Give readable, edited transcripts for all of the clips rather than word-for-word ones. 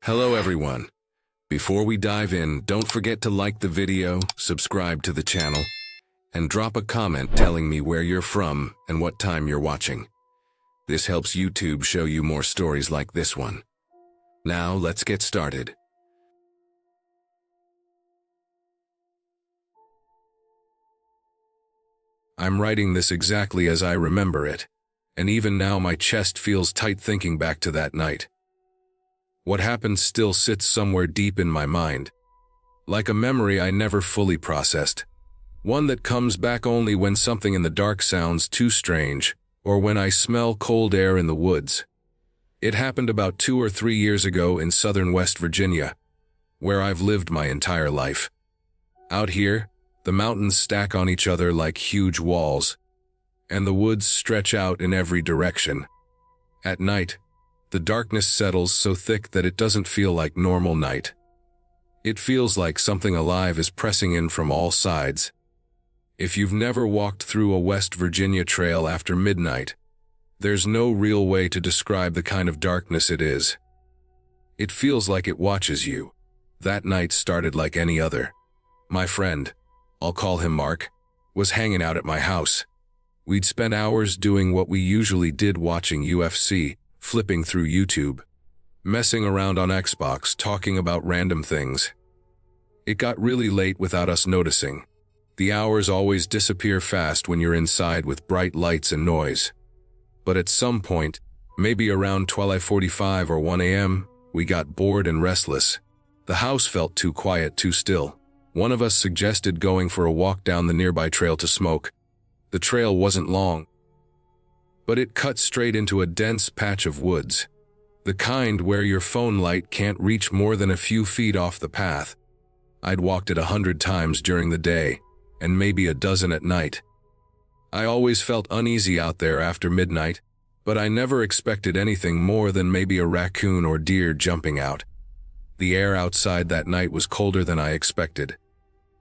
Hello everyone. Before we dive in, don't forget to like the video, subscribe to the channel, and drop a comment telling me where you're from and what time you're watching. This helps YouTube show you more stories like this one. Now let's get started. I'm writing this exactly as I remember it, and even now my chest feels tight thinking back to that night. What happened still sits somewhere deep in my mind, like a memory I never fully processed, one that comes back only when something in the dark sounds too strange, or when I smell cold air in the woods. It happened about 2 or 3 years ago in southern West Virginia, where I've lived my entire life. Out here, the mountains stack on each other like huge walls, and the woods stretch out in every direction. At night, the darkness settles so thick that it doesn't feel like normal night. It feels like something alive is pressing in from all sides. If you've never walked through a West Virginia trail after midnight, there's no real way to describe the kind of darkness it is. It feels like it watches you. That night started like any other. My friend, I'll call him Mark, was hanging out at my house. We'd spent hours doing what we usually did, watching UFC, flipping through YouTube, messing around on Xbox, talking about random things. It got really late without us noticing. The hours always disappear fast when you're inside with bright lights and noise. But at some point, maybe around 12:45 or 1 a.m., we got bored and restless. The house felt too quiet, too still. One of us suggested going for a walk down the nearby trail to smoke. The trail wasn't long, but it cut straight into a dense patch of woods, the kind where your phone light can't reach more than a few feet off the path. I'd walked it 100 times during the day, and maybe a dozen at night. I always felt uneasy out there after midnight, but I never expected anything more than maybe a raccoon or deer jumping out. The air outside that night was colder than I expected.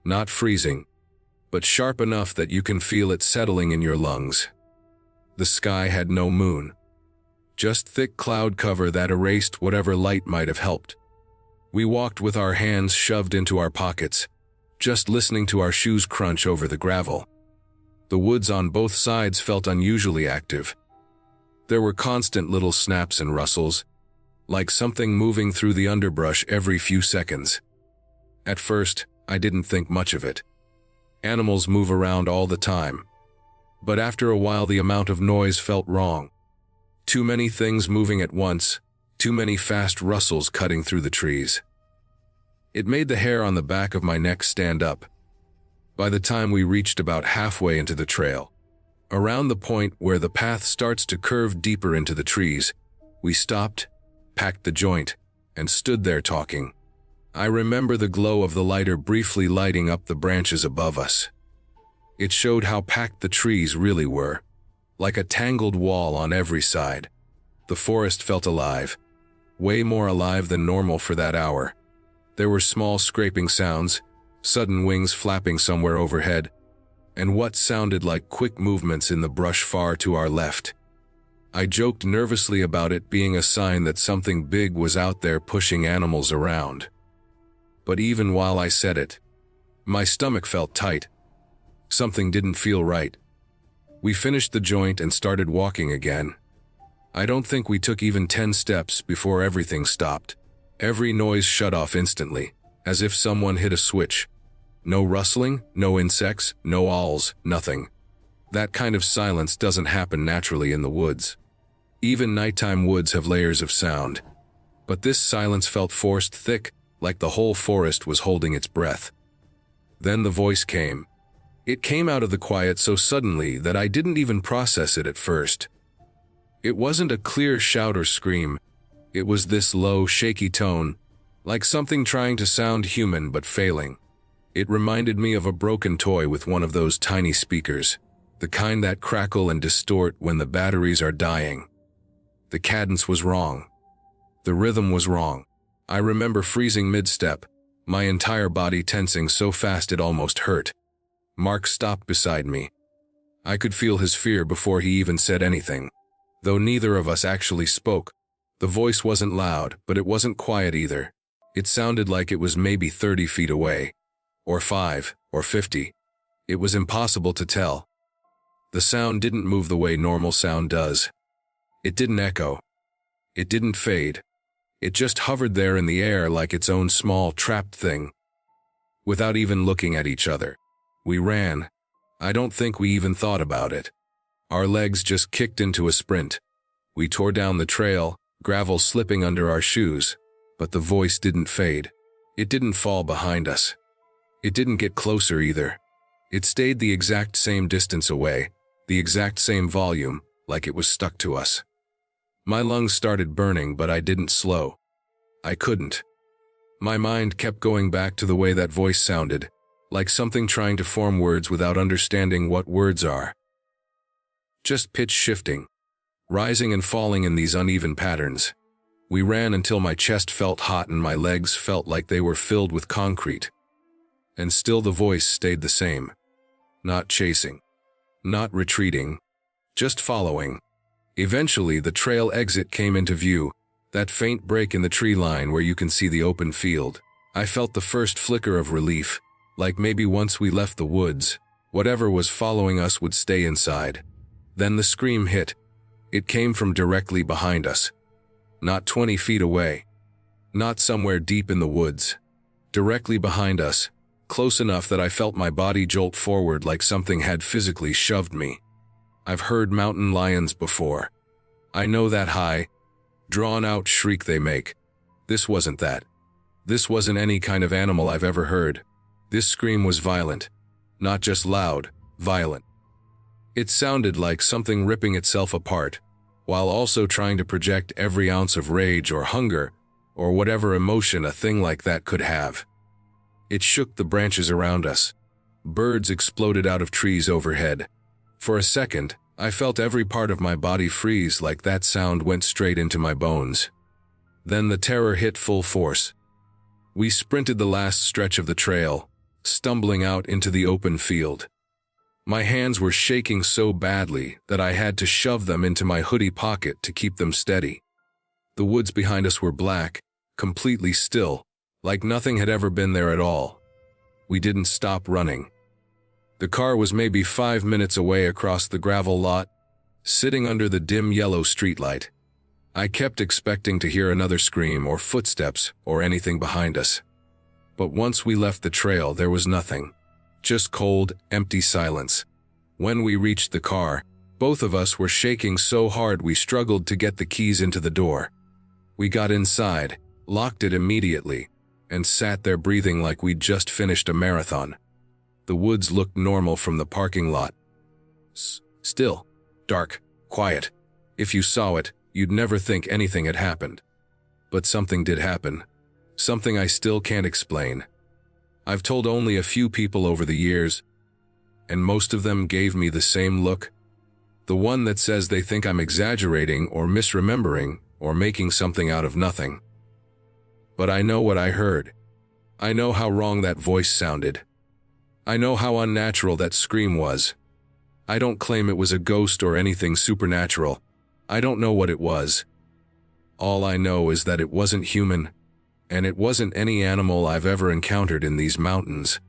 Not freezing, but sharp enough that you can feel it settling in your lungs. The sky had no moon, just thick cloud cover that erased whatever light might have helped. We walked with our hands shoved into our pockets, just listening to our shoes crunch over the gravel. The woods on both sides felt unusually active. There were constant little snaps and rustles, like something moving through the underbrush every few seconds. At first, I didn't think much of it. Animals move around all the time. But after a while the amount of noise felt wrong. Too many things moving at once, too many fast rustles cutting through the trees. It made the hair on the back of my neck stand up. By the time we reached about halfway into the trail, around the point where the path starts to curve deeper into the trees, we stopped, packed the joint, and stood there talking. I remember the glow of the lighter briefly lighting up the branches above us. It showed how packed the trees really were, like a tangled wall on every side. The forest felt alive, way more alive than normal for that hour. There were small scraping sounds, sudden wings flapping somewhere overhead, and what sounded like quick movements in the brush far to our left. I joked nervously about it being a sign that something big was out there pushing animals around. But even while I said it, my stomach felt tight. Something didn't feel right. We finished the joint and started walking again. I don't think we took even 10 steps before everything stopped. Every noise shut off instantly, as if someone hit a switch. No rustling, no insects, no owls, nothing. That kind of silence doesn't happen naturally in the woods. Even nighttime woods have layers of sound. But this silence felt forced, thick, like the whole forest was holding its breath. Then the voice came. It came out of the quiet so suddenly that I didn't even process it at first. It wasn't a clear shout or scream. It was this low, shaky tone, like something trying to sound human but failing. It reminded me of a broken toy with one of those tiny speakers, the kind that crackle and distort when the batteries are dying. The cadence was wrong. The rhythm was wrong. I remember freezing mid-step, my entire body tensing so fast it almost hurt. Mark stopped beside me. I could feel his fear before he even said anything. Though neither of us actually spoke, The voice wasn't loud, but it wasn't quiet either. It sounded like it was maybe 30 feet away, or 5, or 50. It was impossible to tell. The sound didn't move the way normal sound does. It didn't echo. It didn't fade. It just hovered there in the air like its own small, trapped thing. Without even looking at each other, we ran. I don't think we even thought about it. Our legs just kicked into a sprint. We tore down the trail, gravel slipping under our shoes, but the voice didn't fade. It didn't fall behind us. It didn't get closer either. It stayed the exact same distance away, the exact same volume, like it was stuck to us. My lungs started burning, but I didn't slow. I couldn't. My mind kept going back to the way that voice sounded, like something trying to form words without understanding what words are. Just pitch shifting, rising and falling in these uneven patterns. We ran until my chest felt hot and my legs felt like they were filled with concrete. And still the voice stayed the same. Not chasing. Not retreating. Just following. Eventually, the trail exit came into view, that faint break in the tree line where you can see the open field. I felt the first flicker of relief, like maybe once we left the woods, whatever was following us would stay inside. Then the scream hit. It came from directly behind us. Not 20 feet away. Not somewhere deep in the woods. Directly behind us, close enough that I felt my body jolt forward like something had physically shoved me. I've heard mountain lions before. I know that high, drawn-out shriek they make. This wasn't that. This wasn't any kind of animal I've ever heard. This scream was violent. Not just loud, violent. It sounded like something ripping itself apart, while also trying to project every ounce of rage or hunger, or whatever emotion a thing like that could have. It shook the branches around us. Birds exploded out of trees overhead. For a second, I felt every part of my body freeze like that sound went straight into my bones. Then the terror hit full force. We sprinted the last stretch of the trail, stumbling out into the open field. My hands were shaking so badly that I had to shove them into my hoodie pocket to keep them steady. The woods behind us were black, completely still, like nothing had ever been there at all. We didn't stop running. The car was maybe 5 minutes away across the gravel lot, sitting under the dim yellow streetlight. I kept expecting to hear another scream or footsteps or anything behind us. But once we left the trail, there was nothing. Just cold, empty silence. When we reached the car, both of us were shaking so hard we struggled to get the keys into the door. We got inside, locked it immediately, and sat there breathing like we'd just finished a marathon. The woods looked normal from the parking lot. Still, dark, quiet. If you saw it, you'd never think anything had happened. But something did happen. Something I still can't explain. I've told only a few people over the years, and most of them gave me the same look. The one that says they think I'm exaggerating or misremembering or making something out of nothing. But I know what I heard. I know how wrong that voice sounded. I know how unnatural that scream was. I don't claim it was a ghost or anything supernatural. I don't know what it was. All I know is that it wasn't human, and it wasn't any animal I've ever encountered in these mountains.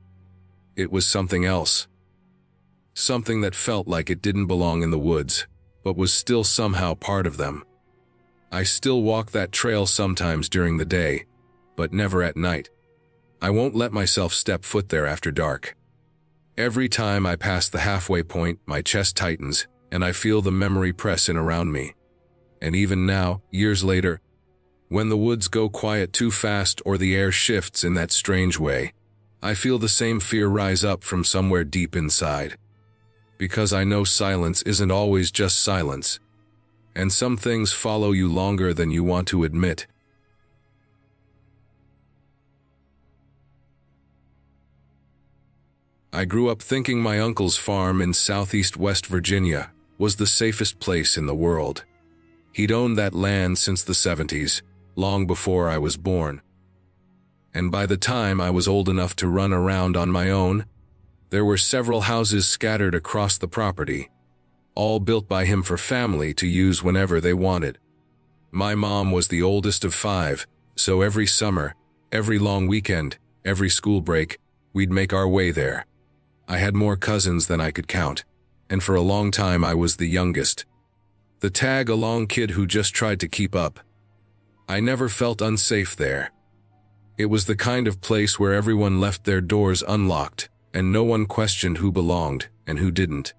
It was something else. Something that felt like it didn't belong in the woods, but was still somehow part of them. I still walk that trail sometimes during the day, but never at night. I won't let myself step foot there after dark. Every time I pass the halfway point, my chest tightens, and I feel the memory press in around me. And even now, years later, when the woods go quiet too fast or the air shifts in that strange way, I feel the same fear rise up from somewhere deep inside. Because I know silence isn't always just silence, and some things follow you longer than you want to admit. I grew up thinking my uncle's farm in southeast West Virginia was the safest place in the world. He'd owned that land since the 70s, long before I was born. And by the time I was old enough to run around on my own, there were several houses scattered across the property, all built by him for family to use whenever they wanted. My mom was the oldest of 5, so every summer, every long weekend, every school break, we'd make our way there. I had more cousins than I could count, and for a long time I was the youngest. The tag-along kid who just tried to keep up. I never felt unsafe there. It was the kind of place where everyone left their doors unlocked, and no one questioned who belonged and who didn't.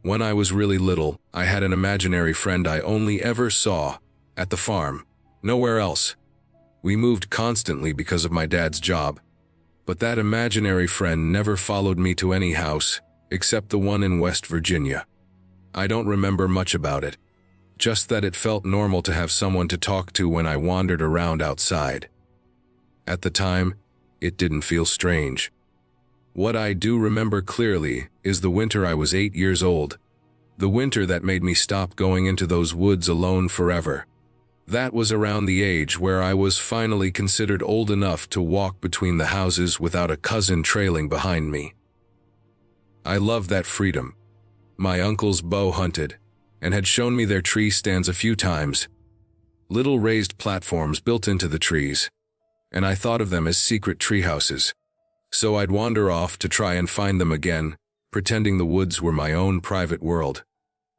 When I was really little, I had an imaginary friend I only ever saw at the farm, nowhere else. We moved constantly because of my dad's job, but that imaginary friend never followed me to any house, except the one in West Virginia. I don't remember much about it, just that it felt normal to have someone to talk to when I wandered around outside. At the time, it didn't feel strange. What I do remember clearly is the winter I was 8 years old, the winter that made me stop going into those woods alone forever. That was around the age where I was finally considered old enough to walk between the houses without a cousin trailing behind me. I loved that freedom. My uncles bow hunted, and had shown me their tree stands a few times, little raised platforms built into the trees, and I thought of them as secret tree houses. So I'd wander off to try and find them again, pretending the woods were my own private world.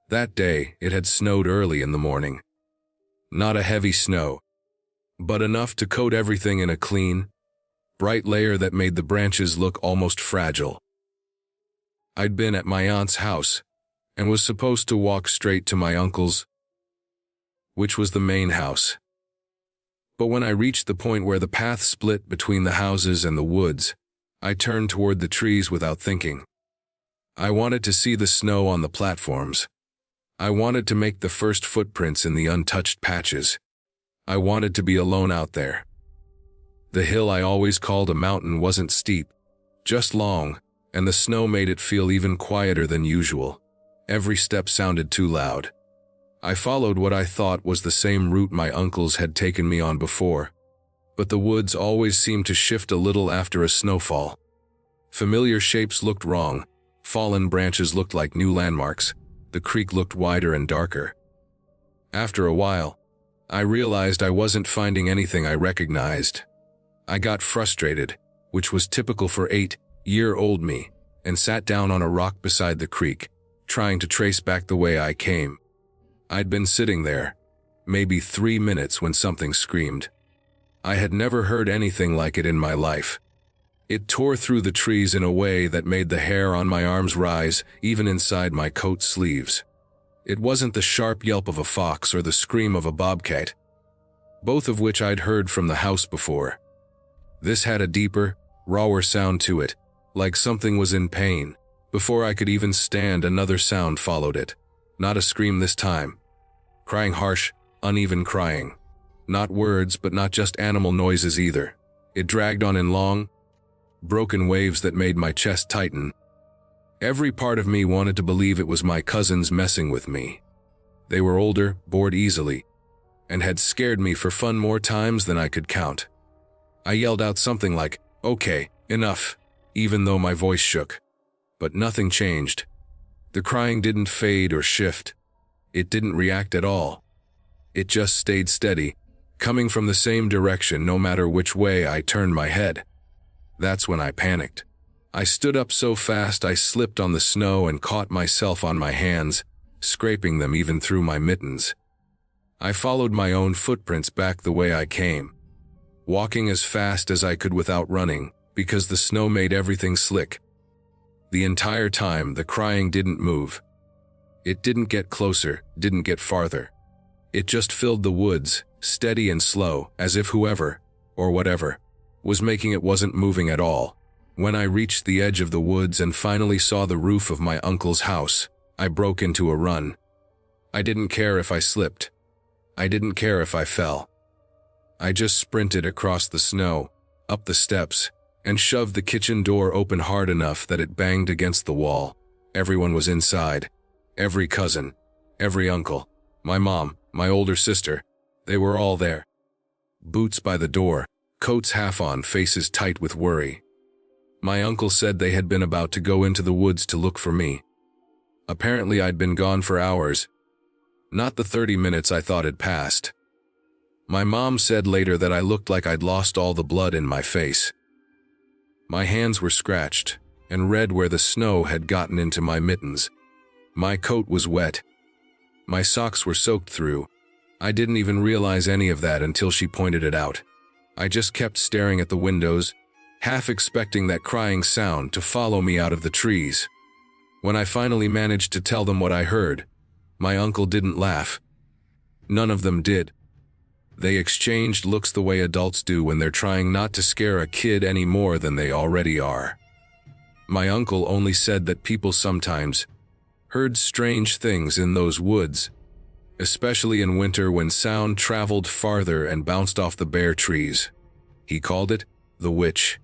That day, it had snowed early in the morning. Not a heavy snow, but enough to coat everything in a clean, bright layer that made the branches look almost fragile. I'd been at my aunt's house, and was supposed to walk straight to my uncle's, which was the main house. But when I reached the point where the path split between the houses and the woods, I turned toward the trees without thinking. I wanted to see the snow on the platforms. I wanted to make the first footprints in the untouched patches. I wanted to be alone out there. The hill I always called a mountain wasn't steep, just long, and the snow made it feel even quieter than usual. Every step sounded too loud. I followed what I thought was the same route my uncles had taken me on before, but the woods always seemed to shift a little after a snowfall. Familiar shapes looked wrong, fallen branches looked like new landmarks, the creek looked wider and darker. After a while, I realized I wasn't finding anything I recognized. I got frustrated, which was typical for 8-year-old me, and sat down on a rock beside the creek, trying to trace back the way I came. I'd been sitting there, maybe 3 minutes, when something screamed. I had never heard anything like it in my life. It tore through the trees in a way that made the hair on my arms rise, even inside my coat sleeves. It wasn't the sharp yelp of a fox or the scream of a bobcat, both of which I'd heard from the house before. This had a deeper, rawer sound to it, like something was in pain. Before I could even stand, another sound followed it. Not a scream this time. Crying, harsh, uneven crying. Not words, but not just animal noises either. It dragged on in long, broken waves that made my chest tighten. Every part of me wanted to believe it was my cousins messing with me. They were older, bored easily, and had scared me for fun more times than I could count. I yelled out something like, "Okay, enough," even though my voice shook. But nothing changed. The crying didn't fade or shift. It didn't react at all. It just stayed steady, coming from the same direction no matter which way I turned my head. That's when I panicked. I stood up so fast I slipped on the snow and caught myself on my hands, scraping them even through my mittens. I followed my own footprints back the way I came, walking as fast as I could without running, because the snow made everything slick. The entire time, the crying didn't move. It didn't get closer, didn't get farther. It just filled the woods, steady and slow, as if whoever, or whatever, was making it wasn't moving at all. When I reached the edge of the woods and finally saw the roof of my uncle's house, I broke into a run. I didn't care if I slipped. I didn't care if I fell. I just sprinted across the snow, up the steps, and shoved the kitchen door open hard enough that it banged against the wall. Everyone was inside. Every cousin, every uncle, my mom, my older sister, they were all there. Boots by the door, coats half on, faces tight with worry. My uncle said they had been about to go into the woods to look for me. Apparently I'd been gone for hours. Not the 30 minutes I thought had passed. My mom said later that I looked like I'd lost all the blood in my face. My hands were scratched and red where the snow had gotten into my mittens. My coat was wet. My socks were soaked through. I didn't even realize any of that until she pointed it out. I just kept staring at the windows, half expecting that crying sound to follow me out of the trees. When I finally managed to tell them what I heard, my uncle didn't laugh. None of them did. They exchanged looks the way adults do when they're trying not to scare a kid any more than they already are. My uncle only said that people sometimes heard strange things in those woods, especially in winter when sound traveled farther and bounced off the bare trees. He called it the witch,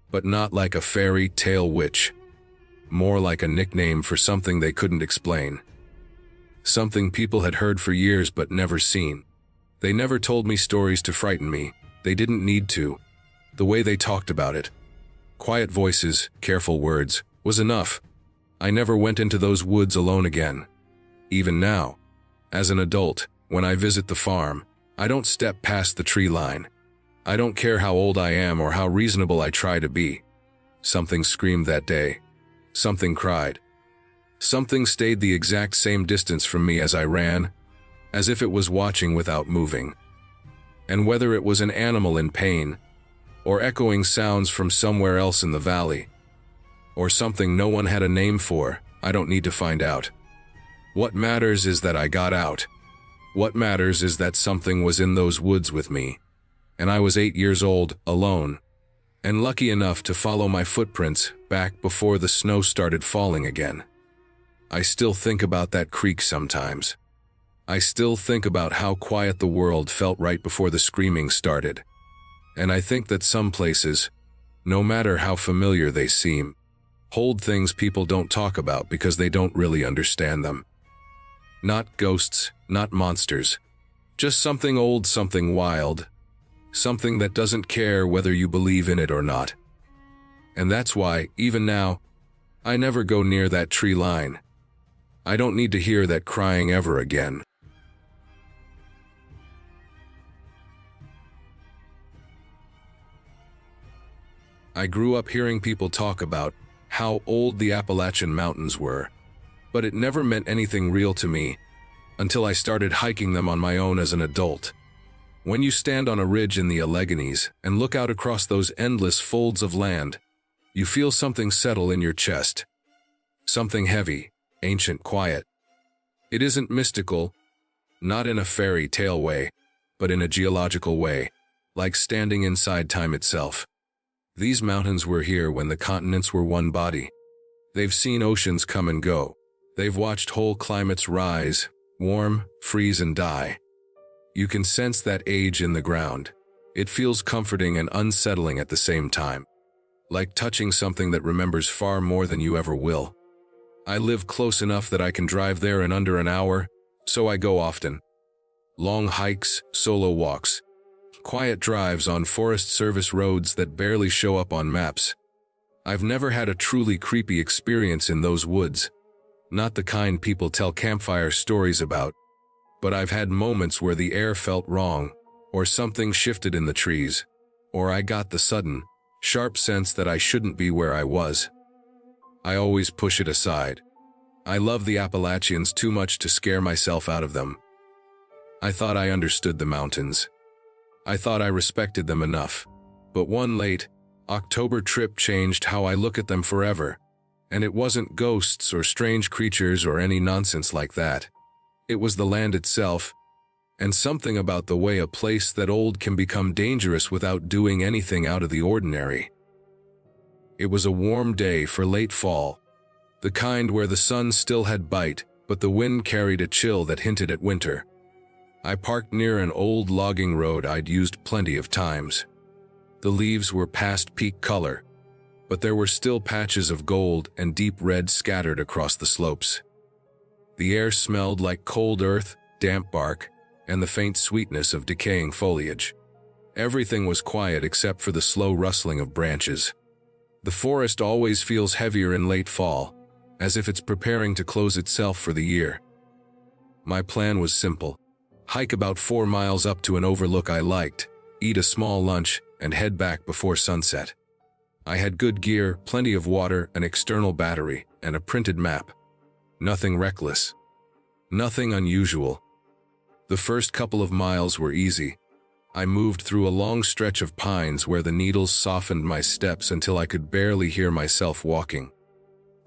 but not like a fairy tale witch. More like a nickname for something they couldn't explain. Something people had heard for years but never seen. They never told me stories to frighten me. They didn't need to. The way they talked about it, quiet voices, careful words, was enough. I never went into those woods alone again. Even now, as an adult, when I visit the farm, I don't step past the tree line. I don't care how old I am or how reasonable I try to be. Something screamed that day. Something cried. Something stayed the exact same distance from me as I ran, as if it was watching without moving. And whether it was an animal in pain, or echoing sounds from somewhere else in the valley, or something no one had a name for, I don't need to find out. What matters is that I got out. What matters is that something was in those woods with me, and I was 8 years old, alone, and lucky enough to follow my footprints back before the snow started falling again. I still think about that creek sometimes. I still think about how quiet the world felt right before the screaming started. And I think that some places, no matter how familiar they seem, hold things people don't talk about because they don't really understand them. Not ghosts, not monsters. Just something old, something wild. Something that doesn't care whether you believe in it or not. And that's why, even now, I never go near that tree line. I don't need to hear that crying ever again. I grew up hearing people talk about how old the Appalachian Mountains were, but it never meant anything real to me until I started hiking them on my own as an adult. When you stand on a ridge in the Alleghenies and look out across those endless folds of land, you feel something settle in your chest. Something heavy, ancient, quiet. It isn't mystical, not in a fairy tale way, but in a geological way, like standing inside time itself. These mountains were here when the continents were one body. They've seen oceans come and go. They've watched whole climates rise, warm, freeze, and die. You can sense that age in the ground. It feels comforting and unsettling at the same time, like touching something that remembers far more than you ever will. I live close enough that I can drive there in under an hour, so I go often. Long hikes, solo walks, quiet drives on Forest Service roads that barely show up on maps. I've never had a truly creepy experience in those woods. Not the kind people tell campfire stories about, but I've had moments where the air felt wrong, or something shifted in the trees, or I got the sudden, sharp sense that I shouldn't be where I was. I always push it aside. I love the Appalachians too much to scare myself out of them. I thought I understood the mountains. I thought I respected them enough. But one late October trip changed how I look at them forever. And it wasn't ghosts or strange creatures or any nonsense like that. It was the land itself, and something about the way a place that old can become dangerous without doing anything out of the ordinary. It was a warm day for late fall, the kind where the sun still had bite, but the wind carried a chill that hinted at winter. I parked near an old logging road I'd used plenty of times. The leaves were past peak color, but there were still patches of gold and deep red scattered across the slopes. The air smelled like cold earth, damp bark, and the faint sweetness of decaying foliage. Everything was quiet except for the slow rustling of branches. The forest always feels heavier in late fall, as if it's preparing to close itself for the year. My plan was simple. hike about 4 miles up to an overlook I liked, eat a small lunch, and head back before sunset. I had good gear, plenty of water, an external battery, and a printed map. Nothing reckless. Nothing unusual. The first couple of miles were easy. I moved through a long stretch of pines where the needles softened my steps until I could barely hear myself walking.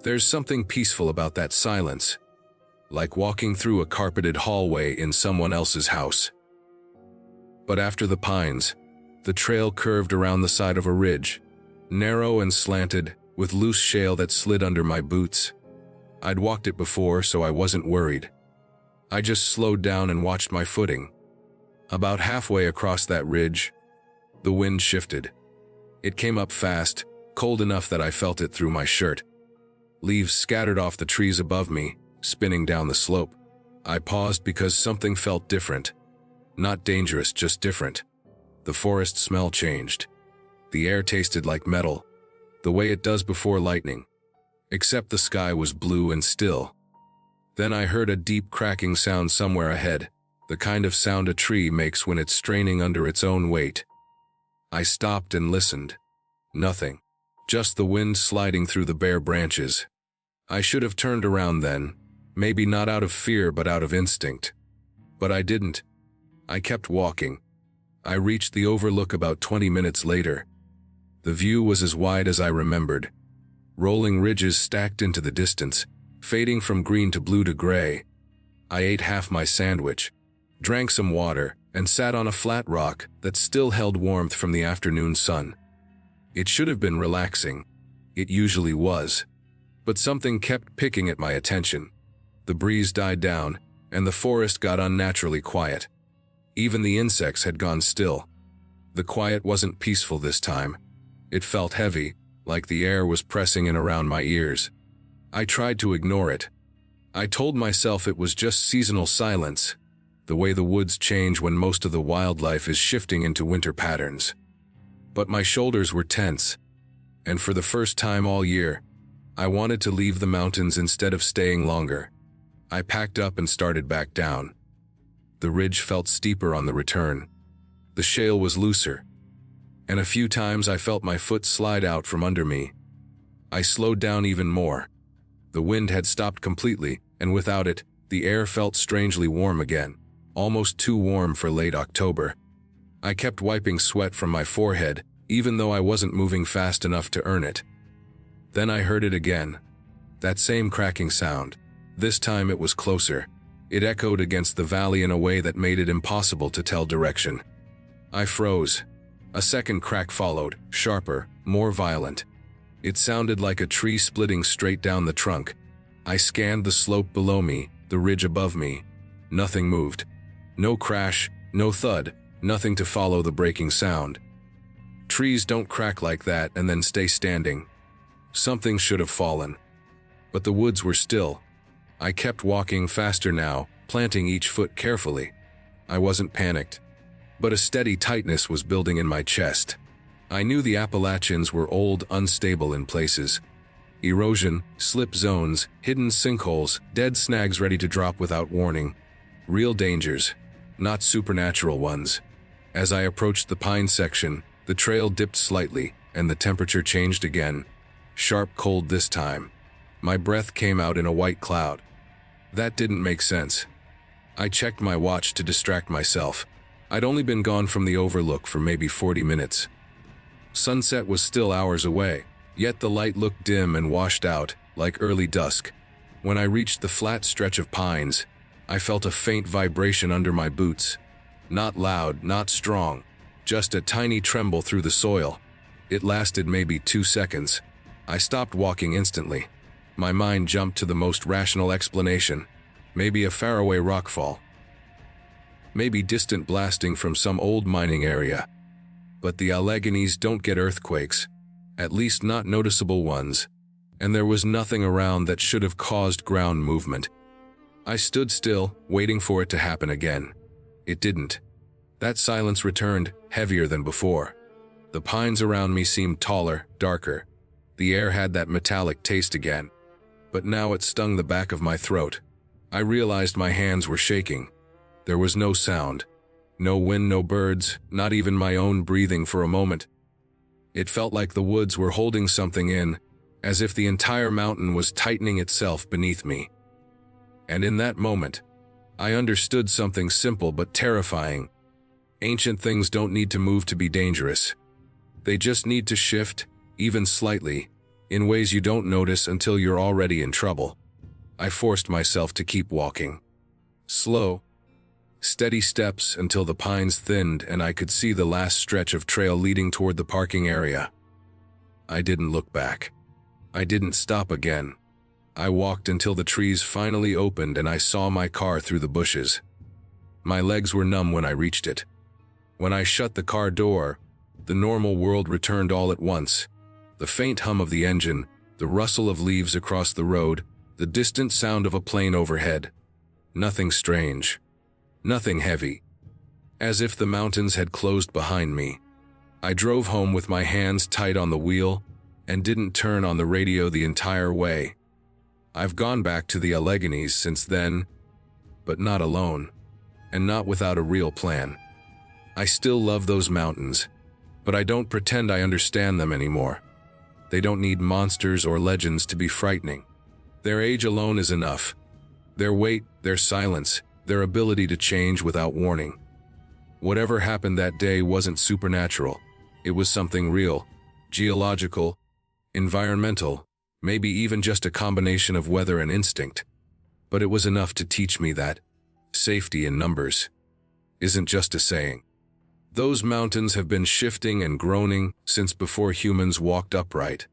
There's something peaceful about that silence, like walking through a carpeted hallway in someone else's house. But after the pines, the trail curved around the side of a ridge, narrow and slanted, with loose shale that slid under my boots. I'd walked it before, so I wasn't worried. I just slowed down and watched my footing. About halfway across that ridge, the wind shifted. It came up fast, cold enough that I felt it through my shirt. Leaves scattered off the trees above me, spinning down the slope. I paused because something felt different. Not dangerous, just different. The forest smell changed. The air tasted like metal, the way it does before lightning. Except the sky was blue and still. Then I heard a deep cracking sound somewhere ahead, the kind of sound a tree makes when it's straining under its own weight. I stopped and listened. Nothing. Just the wind sliding through the bare branches. I should have turned around then, maybe not out of fear but out of instinct. But I didn't. I kept walking. I reached the overlook about 20 minutes later. The view was as wide as I remembered. Rolling ridges stacked into the distance, fading from green to blue to gray. I ate half my sandwich, drank some water, and sat on a flat rock that still held warmth from the afternoon sun. It should have been relaxing. It usually was. But something kept picking at my attention. The breeze died down, and the forest got unnaturally quiet. Even the insects had gone still. The quiet wasn't peaceful this time. It felt heavy, like the air was pressing in around my ears. I tried to ignore it. I told myself it was just seasonal silence, the way the woods change when most of the wildlife is shifting into winter patterns. But my shoulders were tense, and for the first time all year, I wanted to leave the mountains instead of staying longer. I packed up and started back down. The ridge felt steeper on the return. The shale was looser, and a few times I felt my foot slide out from under me. I slowed down even more. The wind had stopped completely, and without it, the air felt strangely warm again, almost too warm for late October. I kept wiping sweat from my forehead, even though I wasn't moving fast enough to earn it. Then I heard it again. That same cracking sound. This time it was closer. It echoed against the valley in a way that made it impossible to tell direction. I froze. A second crack followed, sharper, more violent. It sounded like a tree splitting straight down the trunk. I scanned the slope below me, the ridge above me. Nothing moved. No crash, no thud, nothing to follow the breaking sound. Trees don't crack like that and then stay standing. Something should have fallen. But the woods were still. I kept walking faster now, planting each foot carefully. I wasn't panicked, but a steady tightness was building in my chest. I knew the Appalachians were old, unstable in places. Erosion, slip zones, hidden sinkholes, dead snags ready to drop without warning. Real dangers, not supernatural ones. As I approached the pine section, the trail dipped slightly, and the temperature changed again. Sharp cold this time. My breath came out in a white cloud. That didn't make sense. I checked my watch to distract myself. I'd only been gone from the overlook for maybe 40 minutes. Sunset was still hours away, yet the light looked dim and washed out, like early dusk. When I reached the flat stretch of pines, I felt a faint vibration under my boots. Not loud, not strong, just a tiny tremble through the soil. It lasted maybe 2 seconds. I stopped walking instantly. My mind jumped to the most rational explanation. Maybe a faraway rockfall. Maybe distant blasting from some old mining area. But the Alleghenies don't get earthquakes, at least not noticeable ones, and there was nothing around that should have caused ground movement. I stood still, waiting for it to happen again. It didn't. That silence returned, heavier than before. The pines around me seemed taller, darker. The air had that metallic taste again. But now it stung the back of my throat. I realized my hands were shaking. There was no sound. No wind, no birds, not even my own breathing for a moment. It felt like the woods were holding something in, as if the entire mountain was tightening itself beneath me. And in that moment, I understood something simple but terrifying. Ancient things don't need to move to be dangerous. They just need to shift, even slightly, in ways you don't notice until you're already in trouble. I forced myself to keep walking. Slow, steady steps until the pines thinned and I could see the last stretch of trail leading toward the parking area. I didn't look back. I didn't stop again. I walked until the trees finally opened and I saw my car through the bushes. My legs were numb when I reached it. When I shut the car door, the normal world returned all at once. The faint hum of the engine, the rustle of leaves across the road, the distant sound of a plane overhead. Nothing strange. Nothing heavy. As if the mountains had closed behind me. I drove home with my hands tight on the wheel and didn't turn on the radio the entire way. I've gone back to the Alleghenies since then, but not alone, and not without a real plan. I still love those mountains, but I don't pretend I understand them anymore. They don't need monsters or legends to be frightening. Their age alone is enough. Their weight, their silence, their ability to change without warning. Whatever happened that day wasn't supernatural. It was something real, geological, environmental, maybe even just a combination of weather and instinct. But it was enough to teach me that safety in numbers isn't just a saying. Those mountains have been shifting and groaning since before humans walked upright.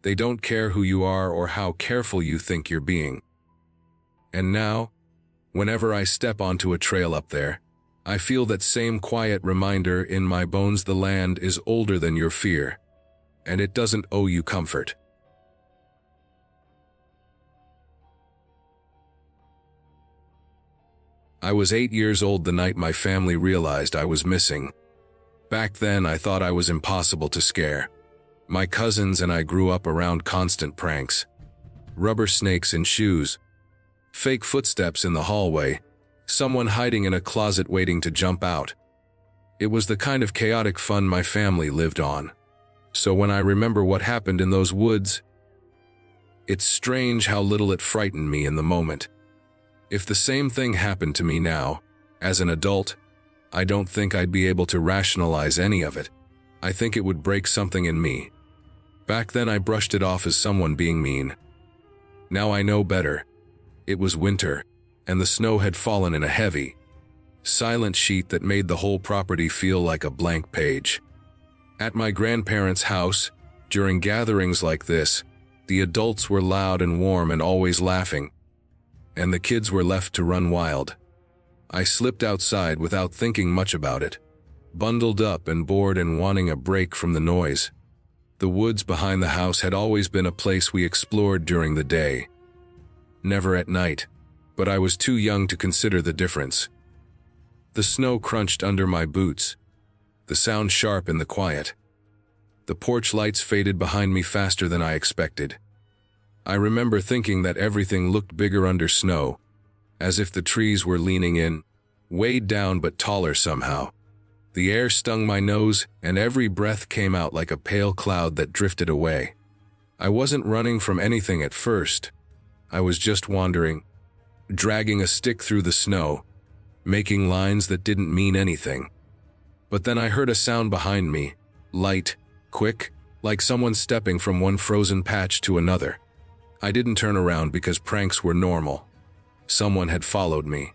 They don't care who you are or how careful you think you're being. And now, whenever I step onto a trail up there, I feel that same quiet reminder in my bones: the land is older than your fear, and it doesn't owe you comfort. I was 8 years old the night my family realized I was missing. Back then, I thought I was impossible to scare. My cousins and I grew up around constant pranks. Rubber snakes in shoes, fake footsteps in the hallway, someone hiding in a closet waiting to jump out. It was the kind of chaotic fun my family lived on. So when I remember what happened in those woods, it's strange how little it frightened me in the moment. If the same thing happened to me now, as an adult, I don't think I'd be able to rationalize any of it. I think it would break something in me. Back then I brushed it off as someone being mean. Now I know better. It was winter, and the snow had fallen in a heavy, silent sheet that made the whole property feel like a blank page. At my grandparents' house, during gatherings like this, the adults were loud and warm and always laughing, and the kids were left to run wild. I slipped outside without thinking much about it, bundled up and bored and wanting a break from the noise. The woods behind the house had always been a place we explored during the day. Never at night, but I was too young to consider the difference. The snow crunched under my boots, the sound sharp in the quiet. The porch lights faded behind me faster than I expected. I remember thinking that everything looked bigger under snow, as if the trees were leaning in, weighed down but taller somehow. The air stung my nose, and every breath came out like a pale cloud that drifted away. I wasn't running from anything at first. I was just wandering, dragging a stick through the snow, making lines that didn't mean anything. But then I heard a sound behind me, light, quick, like someone stepping from one frozen patch to another. I didn't turn around because pranks were normal. Someone had followed me.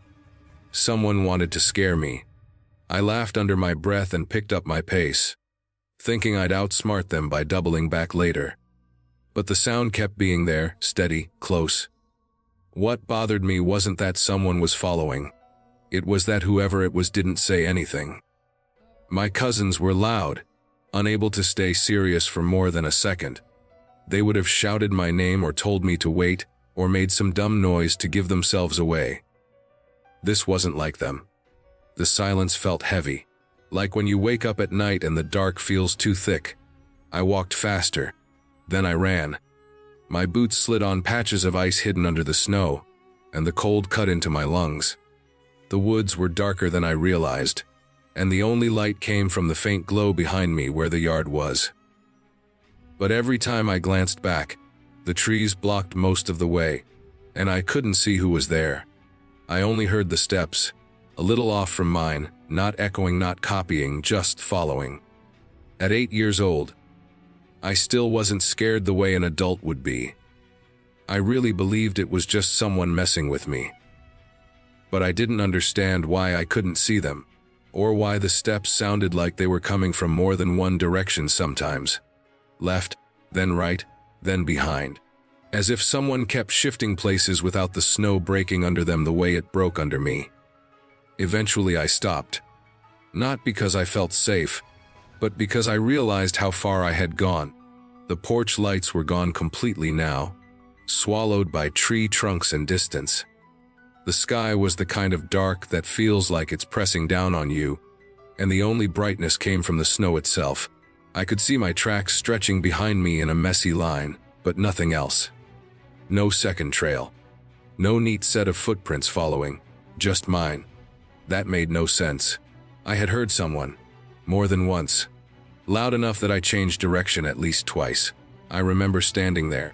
Someone wanted to scare me. I laughed under my breath and picked up my pace, thinking I'd outsmart them by doubling back later. But the sound kept being there, steady, close. What bothered me wasn't that someone was following. It was that whoever it was didn't say anything. My cousins were loud, unable to stay serious for more than a second. They would have shouted my name or told me to wait, or made some dumb noise to give themselves away. This wasn't like them. The silence felt heavy, like when you wake up at night and the dark feels too thick. I walked faster. Then I ran. My boots slid on patches of ice hidden under the snow, and the cold cut into my lungs. The woods were darker than I realized, and the only light came from the faint glow behind me where the yard was. But every time I glanced back, the trees blocked most of the way, and I couldn't see who was there. I only heard the steps, a little off from mine, not echoing, not copying, just following. At 8 years old, I still wasn't scared the way an adult would be. I really believed it was just someone messing with me. But I didn't understand why I couldn't see them, or why the steps sounded like they were coming from more than one direction sometimes. Left, then right, then behind. As if someone kept shifting places without the snow breaking under them the way it broke under me. Eventually I stopped. Not because I felt safe, but because I realized how far I had gone. The porch lights were gone completely now, swallowed by tree trunks and distance. The sky was the kind of dark that feels like it's pressing down on you, and the only brightness came from the snow itself. I could see my tracks stretching behind me in a messy line, but nothing else. No second trail. No neat set of footprints following, just mine. That made no sense. I had heard someone, more than once. Loud enough that I changed direction at least twice. I remember standing there,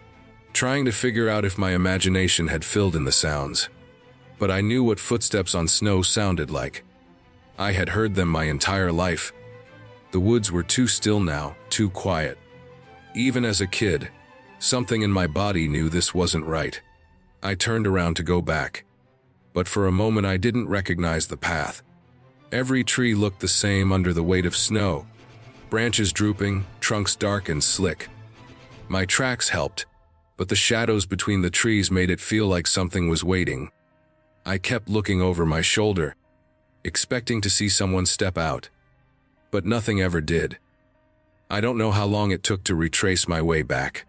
trying to figure out if my imagination had filled in the sounds. But I knew what footsteps on snow sounded like. I had heard them my entire life. The woods were too still now, too quiet. Even as a kid, something in my body knew this wasn't right. I turned around to go back. But for a moment I didn't recognize the path. Every tree looked the same under the weight of snow. Branches drooping, trunks dark and slick. My tracks helped, but the shadows between the trees made it feel like something was waiting. I kept looking over my shoulder, expecting to see someone step out. But nothing ever did. I don't know how long it took to retrace my way back.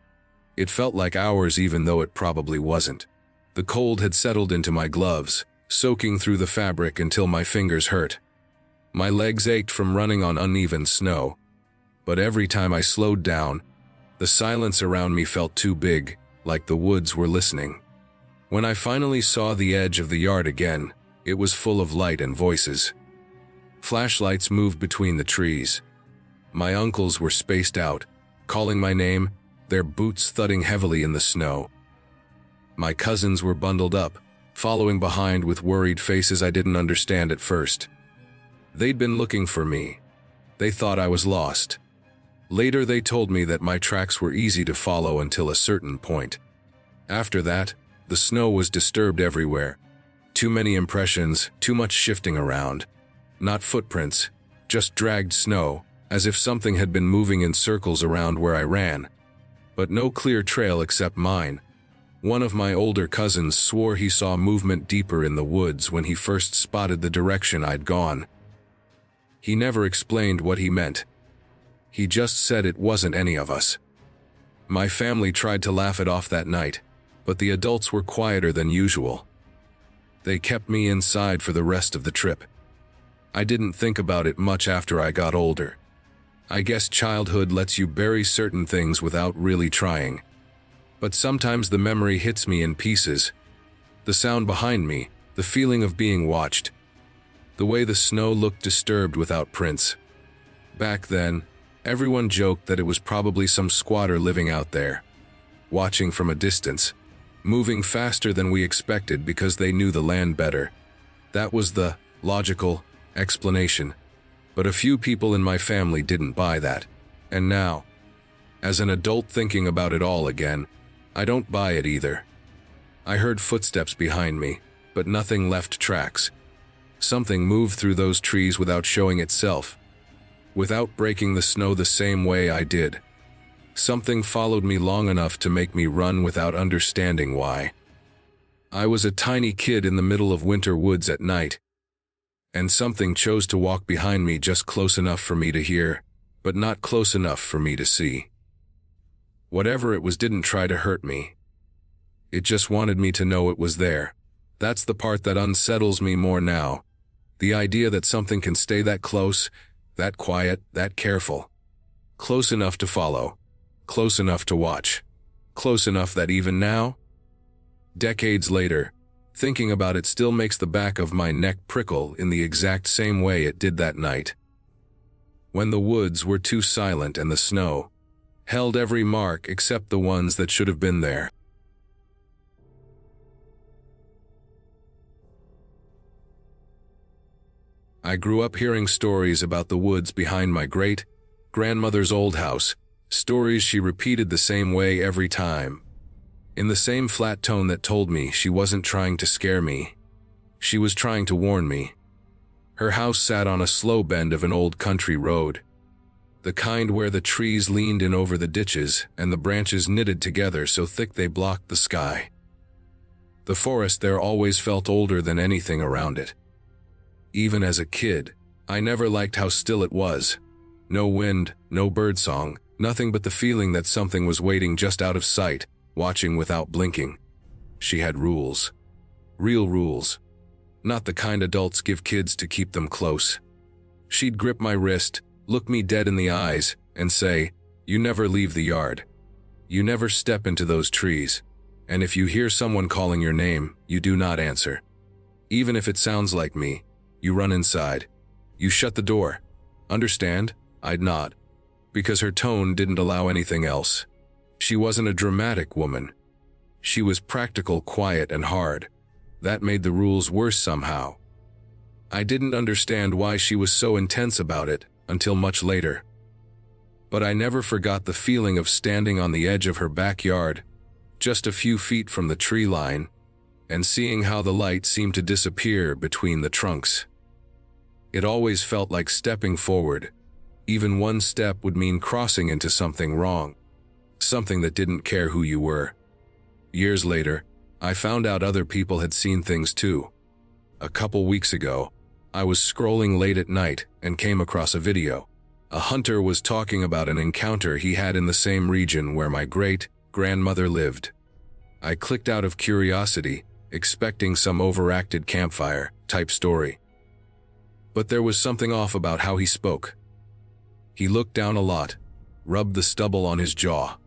It felt like hours even though it probably wasn't. The cold had settled into my gloves, soaking through the fabric until my fingers hurt. My legs ached from running on uneven snow. But every time I slowed down, the silence around me felt too big, like the woods were listening. When I finally saw the edge of the yard again, it was full of light and voices. Flashlights moved between the trees. My uncles were spaced out, calling my name, their boots thudding heavily in the snow. My cousins were bundled up, following behind with worried faces I didn't understand at first. They'd been looking for me. They thought I was lost. Later they told me that my tracks were easy to follow until a certain point. After that, the snow was disturbed everywhere. Too many impressions, too much shifting around. Not footprints, just dragged snow, as if something had been moving in circles around where I ran. But no clear trail except mine. One of my older cousins swore he saw movement deeper in the woods when he first spotted the direction I'd gone. He never explained what he meant. He just said it wasn't any of us. My family tried to laugh it off that night, but the adults were quieter than usual. They kept me inside for the rest of the trip. I didn't think about it much after I got older. I guess childhood lets you bury certain things without really trying. But sometimes the memory hits me in pieces. The sound behind me, the feeling of being watched. The way the snow looked disturbed without prints. Back then, everyone joked that it was probably some squatter living out there, watching from a distance, moving faster than we expected because they knew the land better. That was the logical explanation. But a few people in my family didn't buy that. And now, as an adult thinking about it all again, I don't buy it either. I heard footsteps behind me, but nothing left tracks. Something moved through those trees without showing itself, without breaking the snow the same way I did. Something followed me long enough to make me run without understanding why. I was a tiny kid in the middle of winter woods at night, and something chose to walk behind me just close enough for me to hear, but not close enough for me to see. Whatever it was didn't try to hurt me. It just wanted me to know it was there. That's the part that unsettles me more now. The idea that something can stay that close, that quiet, that careful. Close enough to follow. Close enough to watch. Close enough that even now, decades later, Thinking about it still makes the back of my neck prickle in the exact same way it did that night, when the woods were too silent and the snow held every mark except the ones that should have been there. I grew up hearing stories about the woods behind my great-grandmother's old house, stories she repeated the same way every time, in the same flat tone that told me she wasn't trying to scare me. She was trying to warn me. Her house sat on a slow bend of an old country road, the kind where the trees leaned in over the ditches and the branches knitted together so thick they blocked the sky. The forest there always felt older than anything around it. Even as a kid, I never liked how still it was. No wind, no birdsong, nothing but the feeling that something was waiting just out of sight, watching without blinking. She had rules. Real rules. Not the kind adults give kids to keep them close. She'd grip my wrist, look me dead in the eyes, and say, "You never leave the yard. You never step into those trees. And if you hear someone calling your name, you do not answer. Even if it sounds like me, you run inside. You shut the door. Understand?" I'd nod, because her tone didn't allow anything else. She wasn't a dramatic woman. She was practical, quiet, and hard. That made the rules worse somehow. I didn't understand why she was so intense about it until much later. But I never forgot the feeling of standing on the edge of her backyard, just a few feet from the tree line, and seeing how the light seemed to disappear between the trunks. It always felt like stepping forward. Even one step would mean crossing into something wrong, something that didn't care who you were. Years later, I found out other people had seen things too. A couple weeks ago, I was scrolling late at night and came across a video. A hunter was talking about an encounter he had in the same region where my great-grandmother lived. I clicked out of curiosity, expecting some overacted campfire-type story. But there was something off about how he spoke. He looked down a lot, rubbed the stubble on his jaw,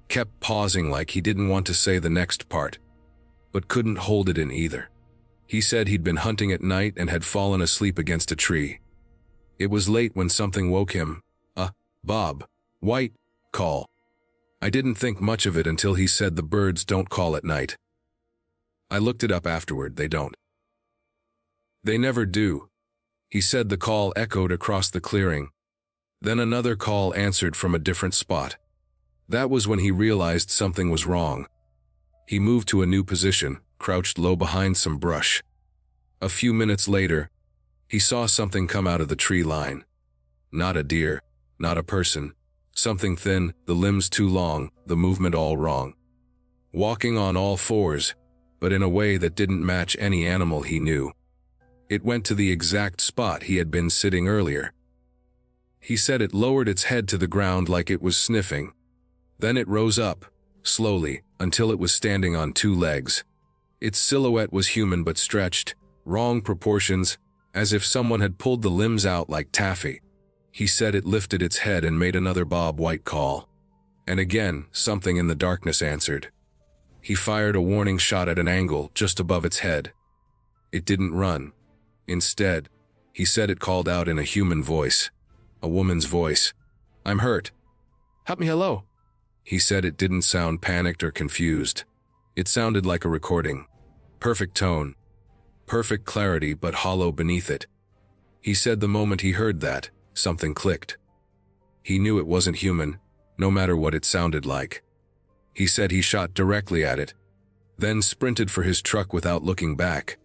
kept pausing like he didn't want to say the next part, but couldn't hold it in either. He said he'd been hunting at night and had fallen asleep against a tree. It was late when something woke him. A Bob White call. I didn't think much of it until he said the birds don't call at night. I looked it up afterward. They don't. They never do. He said the call echoed across the clearing. Then another call answered from a different spot. That was when he realized something was wrong. He moved to a new position, crouched low behind some brush. A few minutes later, he saw something come out of the tree line. Not a deer, not a person. Something thin, the limbs too long, the movement all wrong. Walking on all fours, but in a way that didn't match any animal he knew. It went to the exact spot he had been sitting earlier. He said it lowered its head to the ground like it was sniffing. Then it rose up, slowly, until it was standing on two legs. Its silhouette was human but stretched, wrong proportions, as if someone had pulled the limbs out like taffy. He said it lifted its head and made another Bob White call. And again, something in the darkness answered. He fired a warning shot at an angle just above its head. It didn't run. Instead, he said it called out in a human voice. A woman's voice. "I'm hurt. Help me, hello." He said it didn't sound panicked or confused. It sounded like a recording. Perfect tone. Perfect clarity, but hollow beneath it. He said the moment he heard that, something clicked. He knew it wasn't human, no matter what it sounded like. He said he shot directly at it, then sprinted for his truck without looking back.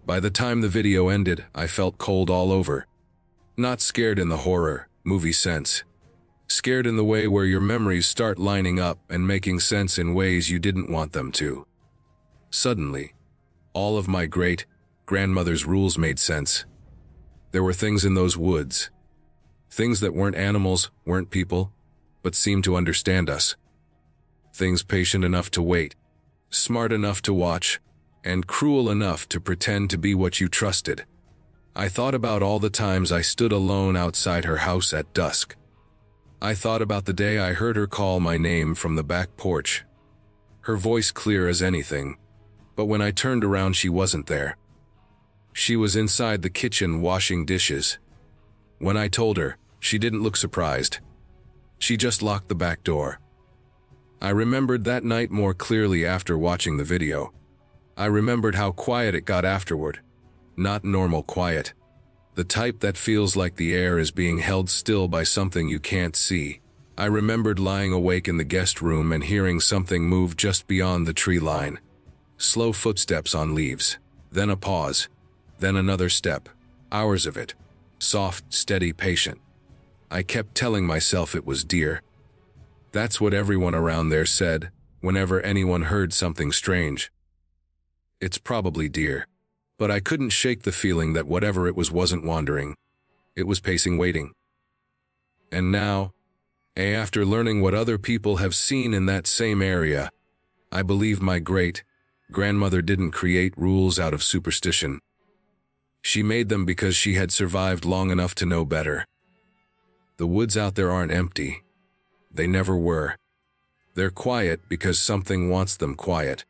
By the time the video ended, I felt cold all over. Not scared in the horror movie sense. Scared in the way where your memories start lining up and making sense in ways you didn't want them to. Suddenly, all of my great-grandmother's rules made sense. There were things in those woods. Things that weren't animals, weren't people, but seemed to understand us. Things patient enough to wait, smart enough to watch, and cruel enough to pretend to be what you trusted. I thought about all the times I stood alone outside her house at dusk. I thought about the day I heard her call my name from the back porch. Her voice clear as anything, But when I turned around, she wasn't there. She was inside the kitchen washing dishes. When I told her, she didn't look surprised. She just locked the back door. I remembered that night more clearly after watching the video. I remembered how quiet it got afterward. Not normal quiet. The type that feels like the air is being held still by something you can't see. I remembered lying awake in the guest room and hearing something move just beyond the tree line. Slow footsteps on leaves, then a pause, then another step. Hours of it. Soft, steady, patient. I kept telling myself it was deer. That's what everyone around there said whenever anyone heard something strange. It's probably deer. But I couldn't shake the feeling that whatever it was wasn't wandering. It was pacing, waiting. And now, after learning what other people have seen in that same area, I believe my great-grandmother didn't create rules out of superstition. She made them because she had survived long enough to know better. The woods out there aren't empty. They never were. They're quiet because something wants them quiet.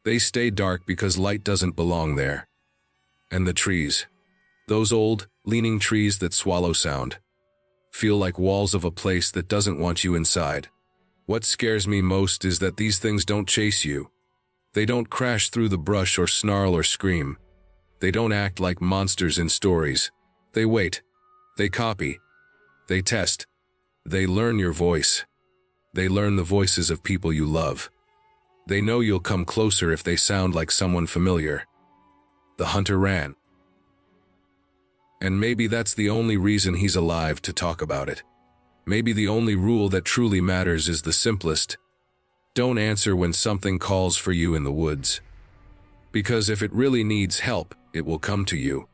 They stay dark because light doesn't belong there. And the trees, those old, leaning trees that swallow sound, feel like walls of a place that doesn't want you inside. What scares me most is that these things don't chase you. They don't crash through the brush or snarl or scream. They don't act like monsters in stories. They wait. They copy. They test. They learn your voice. They learn the voices of people you love. They know you'll come closer if they sound like someone familiar. The hunter ran. And maybe that's the only reason he's alive, to talk about it. Maybe the only rule that truly matters is the simplest. Don't answer when something calls for you in the woods. Because if it really needs help, it will come to you.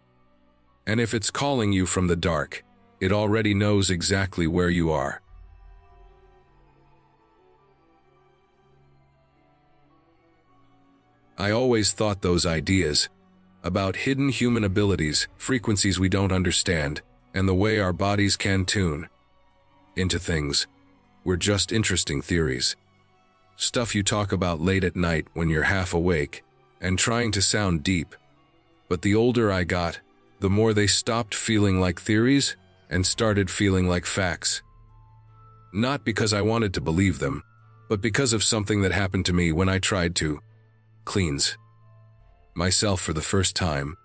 And if it's calling you from the dark, it already knows exactly where you are. I always thought those ideas about hidden human abilities, frequencies we don't understand, and the way our bodies can tune into things were just interesting theories. Stuff you talk about late at night when you're half awake and trying to sound deep. But the older I got, the more they stopped feeling like theories and started feeling like facts. Not because I wanted to believe them, but because of something that happened to me when I tried to cleanse myself for the first time.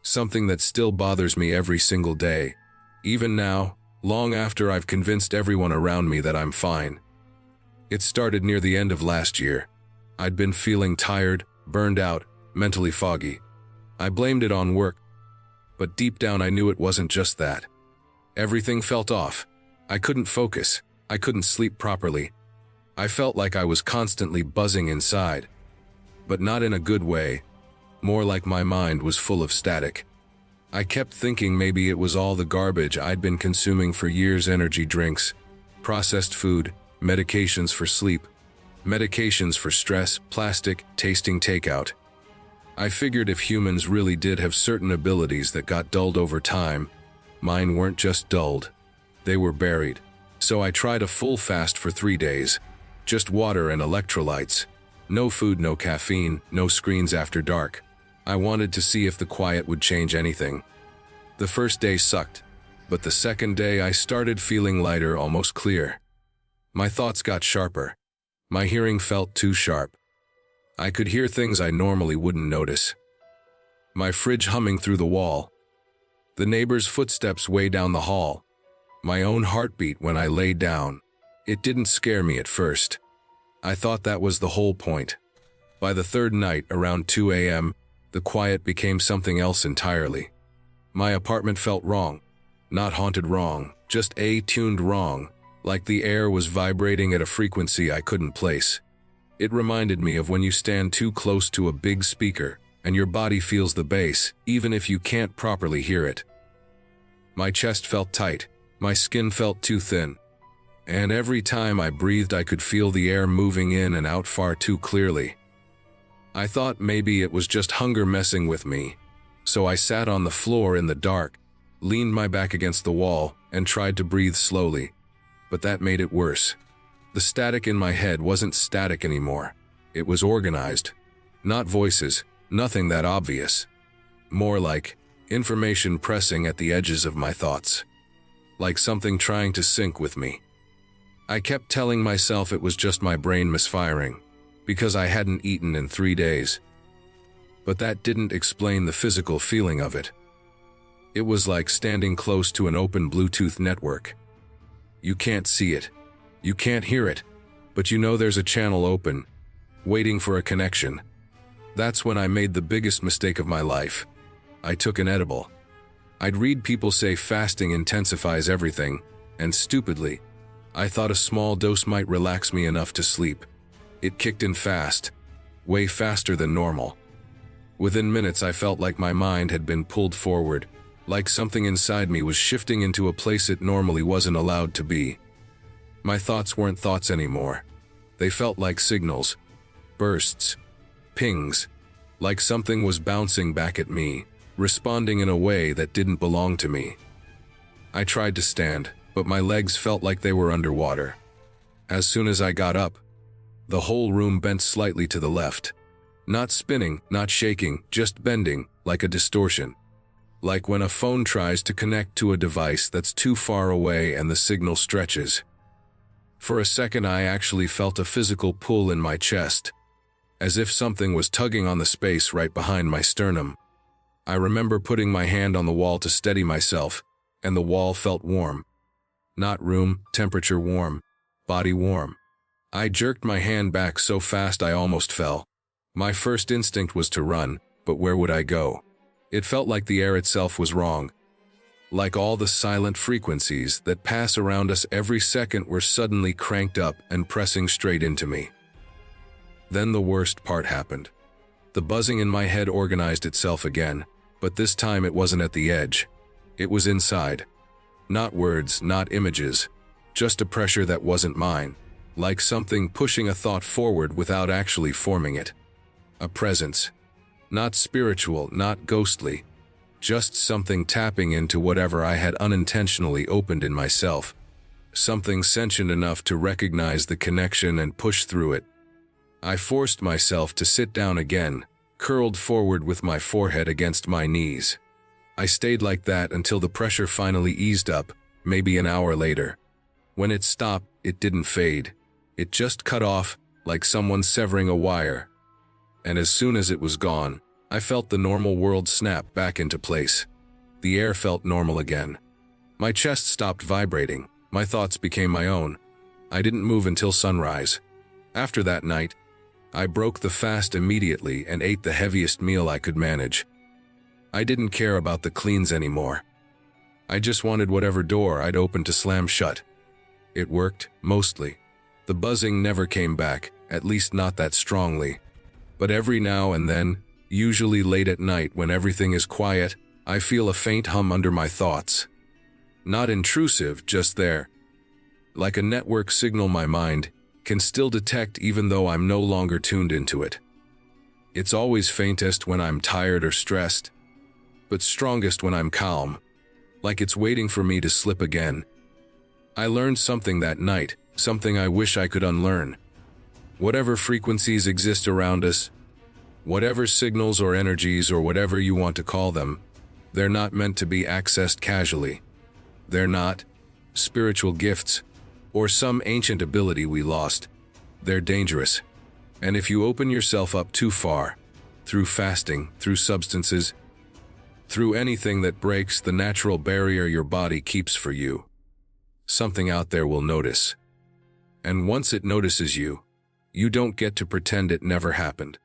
Something that still bothers me every single day, even now, long after I've convinced everyone around me that I'm fine. It started near the end of last year. I'd been feeling tired, burned out, mentally foggy. I blamed it on work, but deep down I knew it wasn't just that. Everything felt off. I couldn't focus. I couldn't sleep properly. I felt like I was constantly buzzing inside. But not in a good way, more like my mind was full of static. I kept thinking maybe it was all the garbage I'd been consuming for years: energy drinks, processed food, medications for sleep, medications for stress, plastic, tasting takeout. I figured if humans really did have certain abilities that got dulled over time, mine weren't just dulled, they were buried. So I tried a full fast for 3 days, just water and electrolytes. No food, no caffeine, no screens after dark. I wanted to see if the quiet would change anything. The first day sucked, but the second day I started feeling lighter, almost clear. My thoughts got sharper. My hearing felt too sharp. I could hear things I normally wouldn't notice. My fridge humming through the wall. The neighbor's footsteps way down the hall. My own heartbeat when I lay down. It didn't scare me at first. I thought that was the whole point. By the third night, around 2 a.m., the quiet became something else entirely. My apartment felt wrong. Not haunted wrong, just tuned wrong, like the air was vibrating at a frequency I couldn't place. It reminded me of when you stand too close to a big speaker and your body feels the bass, even if you can't properly hear it. My chest felt tight, my skin felt too thin. And every time I breathed I could feel the air moving in and out far too clearly. I thought maybe it was just hunger messing with me, so I sat on the floor in the dark, leaned my back against the wall, and tried to breathe slowly. But that made it worse. The static in my head wasn't static anymore. It was organized. Not voices, nothing that obvious. More like information pressing at the edges of my thoughts. Like something trying to sync with me. I kept telling myself it was just my brain misfiring, because I hadn't eaten in 3 days. But that didn't explain the physical feeling of it. It was like standing close to an open Bluetooth network. You can't see it. You can't hear it. But you know there's a channel open, waiting for a connection. That's when I made the biggest mistake of my life. I took an edible. I'd read people say fasting intensifies everything, and stupidly, I thought a small dose might relax me enough to sleep. It kicked in fast, way faster than normal. Within minutes I felt like my mind had been pulled forward, like something inside me was shifting into a place it normally wasn't allowed to be. My thoughts weren't thoughts anymore. They felt like signals, bursts, pings, like something was bouncing back at me, responding in a way that didn't belong to me. I tried to stand, but my legs felt like they were underwater. As soon as I got up, the whole room bent slightly to the left. Not spinning, not shaking, just bending, like a distortion. Like when a phone tries to connect to a device that's too far away and the signal stretches. For a second I actually felt a physical pull in my chest, as if something was tugging on the space right behind my sternum. I remember putting my hand on the wall to steady myself, and the wall felt warm. Not room temperature warm, body warm. I jerked my hand back so fast I almost fell. My first instinct was to run, but where would I go? It felt like the air itself was wrong. Like all the silent frequencies that pass around us every second were suddenly cranked up and pressing straight into me. Then the worst part happened. The buzzing in my head organized itself again, but this time it wasn't at the edge. It was inside. Not words, not images, just a pressure that wasn't mine, like something pushing a thought forward without actually forming it. A presence. Not spiritual, not ghostly, just something tapping into whatever I had unintentionally opened in myself. Something sentient enough to recognize the connection and push through it. I forced myself to sit down again, curled forward with my forehead against my knees. I stayed like that until the pressure finally eased up, maybe an hour later. When it stopped, it didn't fade. It just cut off, like someone severing a wire. And as soon as it was gone, I felt the normal world snap back into place. The air felt normal again. My chest stopped vibrating. My thoughts became my own. I didn't move until sunrise. After that night, I broke the fast immediately and ate the heaviest meal I could manage. I didn't care about the cleans anymore. I just wanted whatever door I'd opened to slam shut. It worked, mostly. The buzzing never came back, at least not that strongly. But every now and then, usually late at night when everything is quiet, I feel a faint hum under my thoughts. Not intrusive, just there. Like a network signal my mind can still detect even though I'm no longer tuned into it. It's always faintest when I'm tired or stressed, but strongest when I'm calm, like it's waiting for me to slip again. I learned something that night, something I wish I could unlearn. Whatever frequencies exist around us, whatever signals or energies or whatever you want to call them, they're not meant to be accessed casually. They're not spiritual gifts or some ancient ability we lost. They're dangerous. And if you open yourself up too far, through fasting, through substances, through anything that breaks the natural barrier your body keeps for you, something out there will notice. And once it notices you, you don't get to pretend it never happened.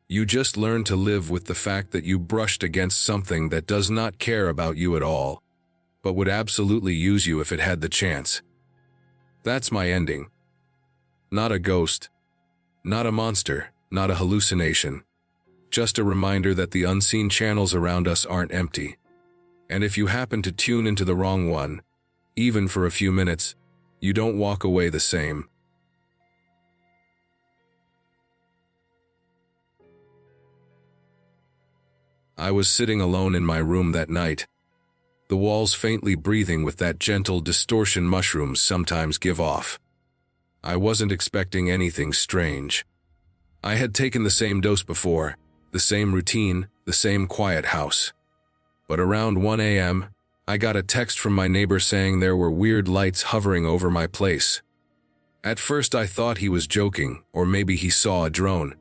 You just learn to live with the fact that you brushed against something that does not care about you at all, but would absolutely use you if it had the chance. That's my ending. Not a ghost, not a monster, not a hallucination. Just a reminder that the unseen channels around us aren't empty. And if you happen to tune into the wrong one, even for a few minutes, you don't walk away the same. I was sitting alone in my room that night, the walls faintly breathing with that gentle distortion mushrooms sometimes give off. I wasn't expecting anything strange. I had taken the same dose before, the same routine, the same quiet house. But around 1 a.m., I got a text from my neighbor saying there were weird lights hovering over my place. At first I thought he was joking, or maybe he saw a drone.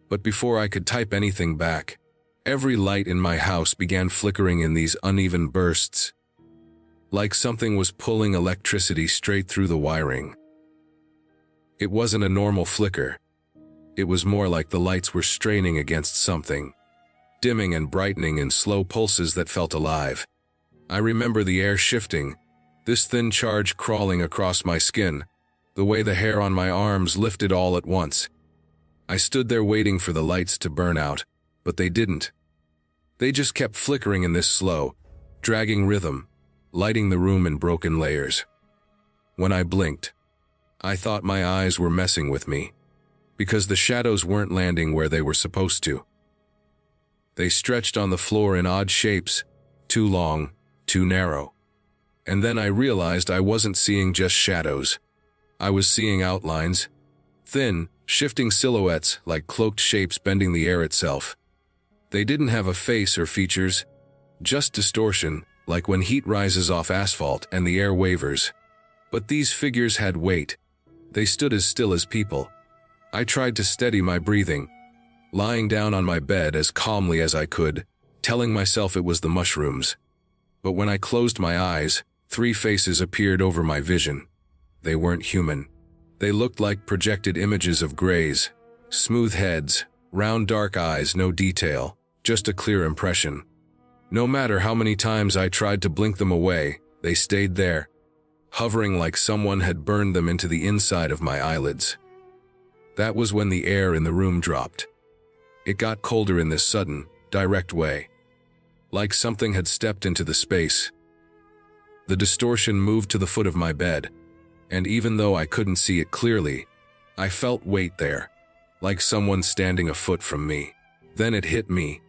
But before I could type anything back, every light in my house began flickering in these uneven bursts, like something was pulling electricity straight through the wiring. It wasn't a normal flicker. It was more like the lights were straining against something, dimming and brightening in slow pulses that felt alive. I remember the air shifting, this thin charge crawling across my skin, the way the hair on my arms lifted all at once. I stood there waiting for the lights to burn out, but they didn't. They just kept flickering in this slow, dragging rhythm, lighting the room in broken layers. When I blinked, I thought my eyes were messing with me, because the shadows weren't landing where they were supposed to. They stretched on the floor in odd shapes, too long, too narrow. And then I realized I wasn't seeing just shadows. I was seeing outlines, thin, shifting silhouettes like cloaked shapes bending the air itself. They didn't have a face or features, just distortion, like when heat rises off asphalt and the air wavers. But these figures had weight. They stood as still as people. I tried to steady my breathing, lying down on my bed as calmly as I could, telling myself it was the mushrooms. But when I closed my eyes, 3 faces appeared over my vision. They weren't human. They looked like projected images of grays, smooth heads, round dark eyes, no detail, just a clear impression. No matter how many times I tried to blink them away, they stayed there, hovering like someone had burned them into the inside of my eyelids. That was when the air in the room dropped. It got colder in this sudden, direct way, like something had stepped into the space. The distortion moved to the foot of my bed, and even though I couldn't see it clearly, I felt weight there, like someone standing a foot from me. Then it hit me,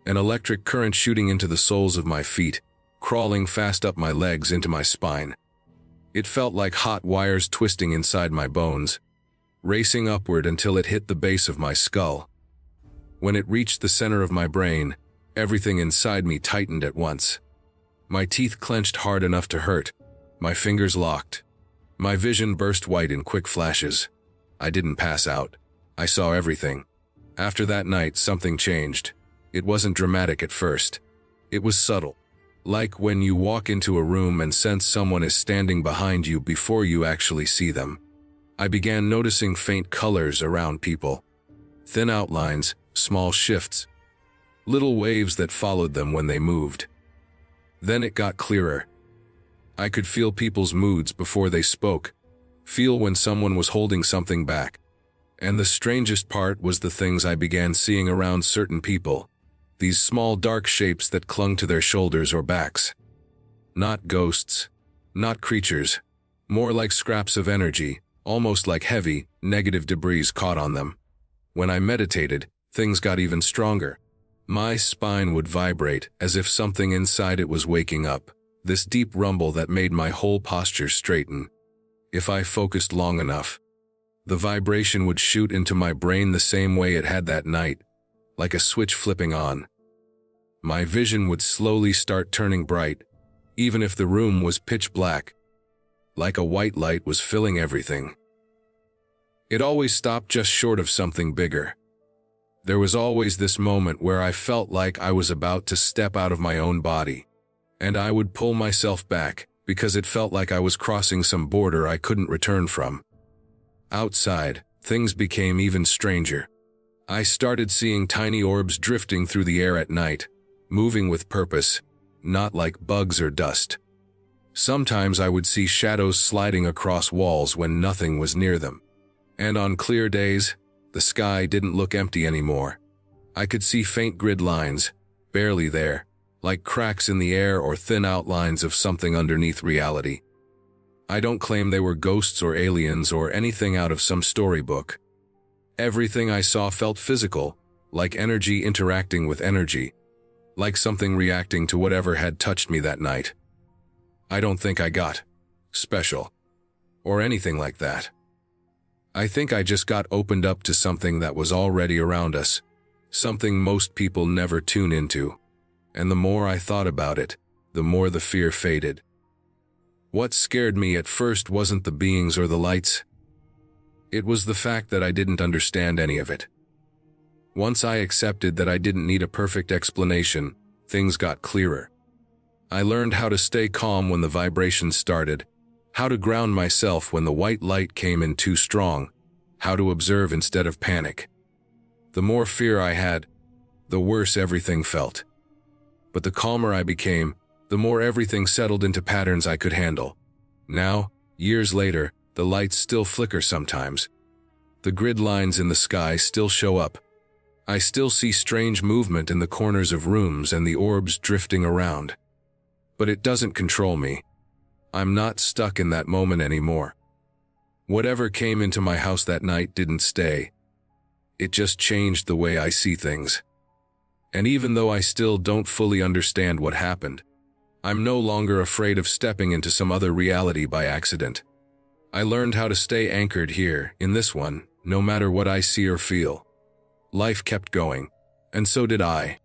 an electric current shooting into the soles of my feet, crawling fast up my legs into my spine. It felt like hot wires twisting inside my bones, racing upward until it hit the base of my skull. When it reached the center of my brain, everything inside me tightened at once. My teeth clenched hard enough to hurt, my fingers locked. My vision burst white in quick flashes. I didn't pass out. I saw everything. After that night, something changed. It wasn't dramatic at first. It was subtle. Like when you walk into a room and sense someone is standing behind you before you actually see them. I began noticing faint colors around people. Thin outlines, small shifts. Little waves that followed them when they moved. Then it got clearer. I could feel people's moods before they spoke, feel when someone was holding something back. And the strangest part was the things I began seeing around certain people, these small dark shapes that clung to their shoulders or backs. Not ghosts, not creatures, more like scraps of energy, almost like heavy, negative debris caught on them. When I meditated, things got even stronger. My spine would vibrate as if something inside it was waking up. This deep rumble that made my whole posture straighten. If I focused long enough, the vibration would shoot into my brain the same way it had that night, like a switch flipping on. My vision would slowly start turning bright, even if the room was pitch black, like a white light was filling everything. It always stopped just short of something bigger. There was always this moment where I felt like I was about to step out of my own body. And I would pull myself back, because it felt like I was crossing some border I couldn't return from. Outside, things became even stranger. I started seeing tiny orbs drifting through the air at night, moving with purpose, not like bugs or dust. Sometimes I would see shadows sliding across walls when nothing was near them. And on clear days, the sky didn't look empty anymore. I could see faint grid lines, barely there, like cracks in the air or thin outlines of something underneath reality. I don't claim they were ghosts or aliens or anything out of some storybook. Everything I saw felt physical, like energy interacting with energy, like something reacting to whatever had touched me that night. I don't think I got special or anything like that. I think I just got opened up to something that was already around us, something most people never tune into. And the more I thought about it, the more the fear faded. What scared me at first wasn't the beings or the lights. It was the fact that I didn't understand any of it. Once I accepted that I didn't need a perfect explanation, things got clearer. I learned how to stay calm when the vibrations started, how to ground myself when the white light came in too strong, how to observe instead of panic. The more fear I had, the worse everything felt. But the calmer I became, the more everything settled into patterns I could handle. Now, years later, the lights still flicker sometimes. The grid lines in the sky still show up. I still see strange movement in the corners of rooms and the orbs drifting around. But it doesn't control me. I'm not stuck in that moment anymore. Whatever came into my house that night didn't stay. It just changed the way I see things. And even though I still don't fully understand what happened, I'm no longer afraid of stepping into some other reality by accident. I learned how to stay anchored here, in this one, no matter what I see or feel. Life kept going, and so did I.